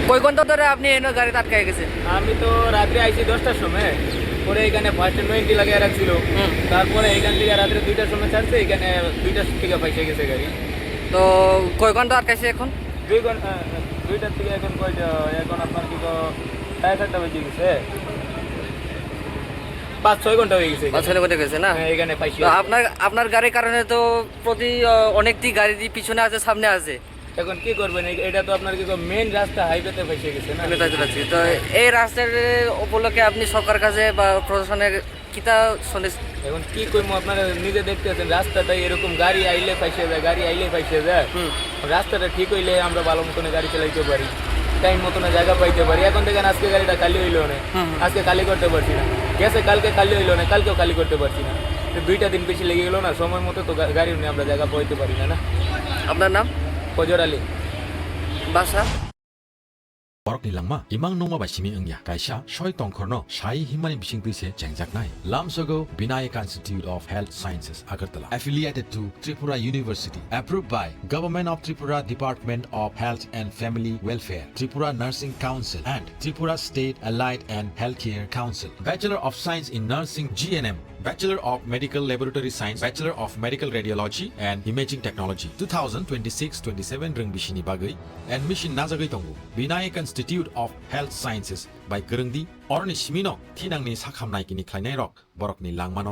কয় ঘন্টা ধরে আপনি এনে গাড়িতে আটকায় গেছেন? আমি তো রাত্রে আইছি 10টার সময়, পরে এখানে ফার্স্টে 90 লাগিয়ে রাখছিল, তারপরে এখান থেকে রাত্রে 2টার সময় ছাড়ছে, এখানে 2টার থেকে পয়সা গেছে গাড়ি। তো কয় ঘন্টা আটকাইছে এখন? 2 ঘন্টা, 2টার থেকে এখন কয়টা, এখন আপনার কি 7:30 বেজে গেছে, 5-6 ঘন্টা হয়ে গেছে। 5-6 ঘন্টা গেছে না? হ্যাঁ, এখানে পাইছি। তো আপনার গাড়ির কারণে তো প্রতি অনেকটি গাড়ি পিছনে আছে, সামনে আছে। এখন কি করবেন, এটা তো আপনার কি মেইন রাস্তা, হাইওয়েতে ফেসে গেছে না। তো এই রাস্তার উপলক্ষে আপনি সরকার কাছে বা প্রশাসনের কিতা শুনেছেন? এখন কি করবো, আপনারা নিজে দেখতে আছেন রাস্তাটা এরকম, গাড়ি আইলে ফাইসে যায়, গাড়ি আইলে ফাইসে যায়। রাস্তাটা ঠিক হইলে আমরা ভালো মতনে গাড়ি চালাইতে পারি, টাইম মতনে জায়গা পাইতে পারি। এখন দেখেন আজকে গাড়িটা খালি হইলো না, আজকে খালি করতে পারছি না, গেছে কালকে খালি হইলো না, কালকেও খালি করতে পারছি না। 2টা দিন বেশি লেগে গেলো না, সময় মতো তো গাড়ি নিয়ে আমরা জায়গা পাইতে পারি না। আপনার নাম? ফজর আলী। বাসা? Borok ni langma imang nongma ba simi engya kaisa soi tongkhorno sai himani bising tuise chengjaknai lamsogo Wngjak-o Institute of Health Sciences Agartala affiliated to Tripura University approved by Government of Tripura Department of Health and Family Welfare Tripura Nursing Council and Tripura State Allied and Healthcare Council Bachelor of Science in Nursing GNM Bachelor of Medical Laboratory Science Bachelor of Medical Radiology and Imaging Technology 2026-27 reng bisini bagai admission najagai tongo Wngjak-o Institute of Health Sciences by Gerengdi Orni Simino Tinangni Sakhamnai kini khlainai rok borokni langmano